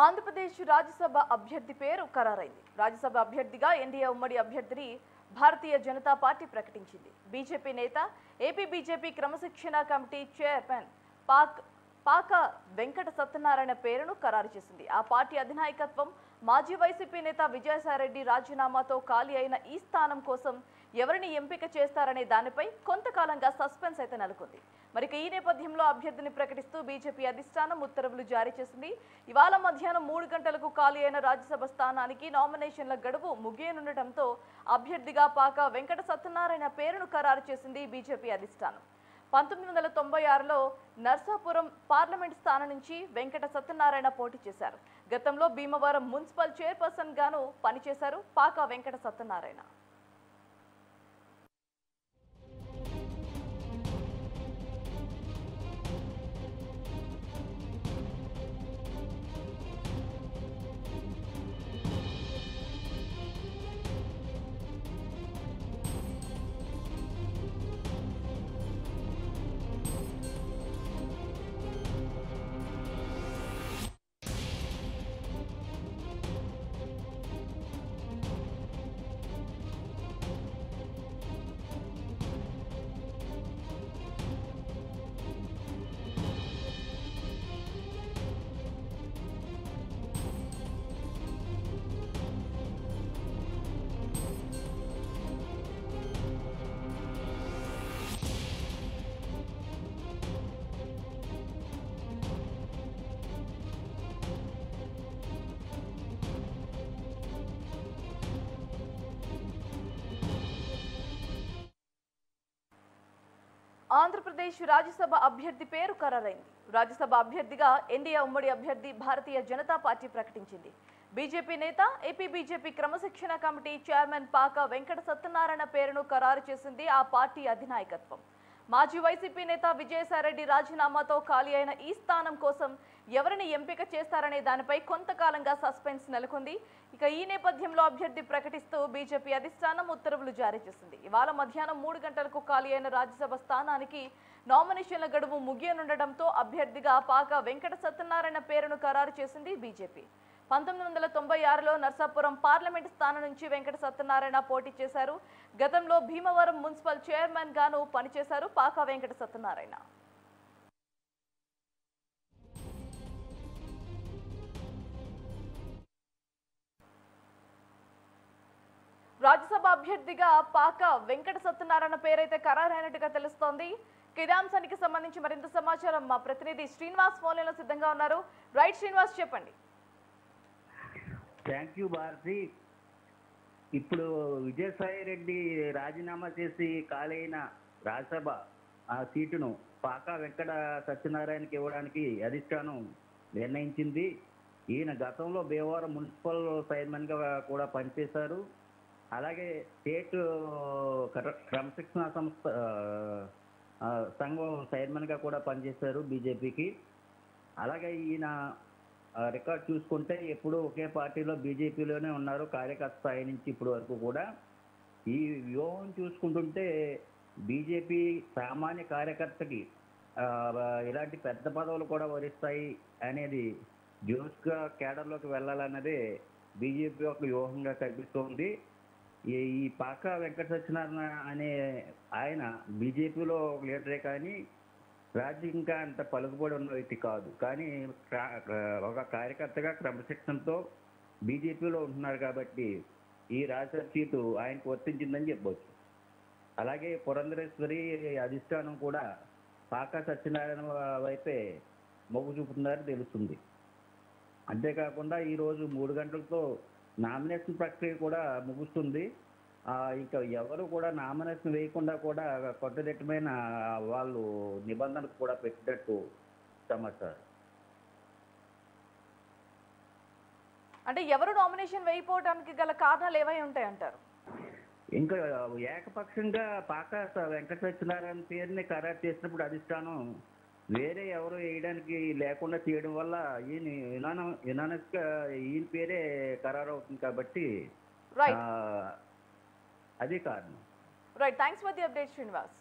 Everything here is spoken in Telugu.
ఆంధ్రప్రదేశ్ రాజ్యసభ అభ్యర్థి పేరు ఖరారైంది. రాజ్యసభ అభ్యర్థిగా ఎన్డీఏ ఉమ్మడి అభ్యర్థిని భారతీయ జనతా పార్టీ ప్రకటించింది. బీజేపీ నేత, ఏపీ బీజేపీ క్రమశిక్షణ కమిటీ చైర్మన్ పాక వెంకట సత్యనారాయణ పేరును ఖరారు చేసింది. ఆ పార్టీ అధినాయకత్వం మాజీ వైసీపీ నేత విజయసాయిరెడ్డి రాజీనామాతో ఖాళీ అయిన ఈ స్థానం కోసం ఎవరిని ఎంపిక చేస్తారనే దానిపై కొంతకాలంగా సస్పెన్స్ అయితే నెలకొంది. మరి ఈ నేపథ్యంలో అభ్యర్థిని ప్రకటిస్తూ బీజేపీ అధిష్టానం ఉత్తర్వులు జారీ చేసింది. ఇవాళ మధ్యాహ్నం 3 గంటలకు ఖాళీ అయిన రాజ్యసభ స్థానానికి నామినేషన్ల గడువు ముగియనుండటంతో అభ్యర్థిగా పాక వెంకట సత్యనారాయణ పేరును ఖరారు చేసింది బీజేపీ అధిష్టానం. 1996లో నర్సాపురం పార్లమెంట్ స్థానం నుంచి వెంకట సత్యనారాయణ పోటీ చేశారు. గతంలో భీమవరం మున్సిపల్ చైర్పర్సన్ గాను పనిచేశారు పాక వెంకట సత్యనారాయణ. ఆంధ్రప్రదేశ్ రాజ్యసభ అభ్యర్థి పేరు ఖరారైంది. రాజ్యసభ అభ్యర్థిగా ఎన్డీఏ ఉమ్మడి అభ్యర్థి భారతీయ జనతా పార్టీ ప్రకటించింది. బీజేపీ నేత, ఏపీ బీజేపీ క్రమశిక్షణ కమిటీ చైర్మన్ పాక వెంకట సత్యనారాయణ పేరును ఖరారు చేసింది ఆ పార్టీ అధినాయకత్వం. మాజీ వైసీపీ నేత విజయసాయిరెడ్డి రాజీనామాతో ఖాళీ అయిన ఈ స్థానం కోసం ఎవరిని ఎంపిక చేస్తారనే దానిపై కొంతకాలంగా సస్పెన్స్ నెలకొంది. ఈ నేపథ్యంలో అభ్యర్థి ప్రకటిస్తూ బీజేపీ అధిష్టానం ఉత్తర్వులు జారీ చేసింది. ఇవాళ మధ్యాహ్నం 3 గంటలకు ఖాళీ అయిన రాజ్యసభ స్థానానికి నామినేషన్ల గడువు ముగియనుండటంతో అభ్యర్థిగా పాక వెంకట సత్యనారాయణ పేరును ఖరారు చేసింది బీజేపీ. 1996లో నర్సాపురం పార్లమెంట్ స్థానం నుంచి వెంకట సత్యనారాయణ పోటీ చేశారు. గతంలో భీమవరం మున్సిపల్ చైర్మన్ గాను పనిచేశారు పాక వెంకట సత్యనారాయణ. రాజ్యసభ అభ్యర్థిగా పాక వెంకట సత్యనారాయణ పేరైతే ఖరారైనట్టుగా తెలుస్తోంది. ఇదే అంశానికి సంబంధించి మరింత సమాచారం మా ప్రతినిధి శ్రీనివాస్ ఫోన్లో సిద్ధంగా ఉన్నారు. రైట్ శ్రీనివాస్, చెప్పండి. Thank you Bharati. ఇప్పుడు విజయసాయిరెడ్డి రాజీనామా చేసి ఖాళీ రాజ్యసభ ఆ సీటును పాక వెంకట సత్యనారాయణకి ఇవ్వడానికి అధిష్టానం నిర్ణయించింది. ఈయన గతంలో భీమవరం మున్సిపల్ చైర్మన్గా కూడా పనిచేశారు. అలాగే స్టేట్ క్రమశిక్షణ సంఘం చైర్మన్గా కూడా పనిచేశారు బీజేపీకి. అలాగే ఈయన రికార్డ్ చూసుకుంటే ఎప్పుడూ ఒకే పార్టీలో బీజేపీలోనే ఉన్నారు కార్యకర్త స్థాయి నుంచి ఇప్పటి వరకు కూడా. ఈ వ్యూహం చూసుకుంటుంటే బీజేపీ సామాన్య కార్యకర్తకి ఇలాంటి పెద్ద పదవులు కూడా వరిస్తాయి అనేది జోష్గా కేడర్లోకి వెళ్ళాలన్నదే బీజేపీ యొక్క వ్యూహంగా కనిపిస్తోంది. ఈ పాక వెంకట సత్యనారాయణ అనే ఆయన బీజేపీలో ఒక లీడరే కానీ రాజకీయంగా అంత పలుకుబడి ఉన్న వ్యక్తి కాదు. కానీ ఒక కార్యకర్తగా క్రమశిక్షణతో బీజేపీలో ఉంటున్నారు కాబట్టి ఈ రాజ్యసభ సీటు ఆయనకు వర్తించిందని చెప్పవచ్చు. అలాగే పురంధరేశ్వరి అధిష్టానం కూడా పాక సత్యనారాయణ వైపే మొగ్గు చూపుతున్నారని తెలుస్తుంది. అంతేకాకుండా ఈరోజు 3 గంటలతో నామినేషన్ ప్రక్రియ కూడా ముగుస్తుంది. ఇంకా ఎవరు కూడా నామినేషన్ వేయకుండా కూడా కట్టుదిట్టమైన వాళ్ళు నిబంధనలు కూడా పెట్టినట్టు సమాచారం. అంటే ఎవరు నామినేషన్ వేయకపోవడానికి గల కారణాలు ఏవై ఉంటాయంటారు? ఇంకా ఏకపక్షంగా పాక వెంకట సత్యనారాయణ పేరుని ఖరారు చేసినప్పుడు అధిష్టానం వేరే ఎవరు వేయడానికి లేకుండా చేయడం వల్ల యునానిమస్గా ఈయన పేరే ఖరారు అవుతుంది కాబట్టి అదే కారణం. Right, thanks for the update Srinivas.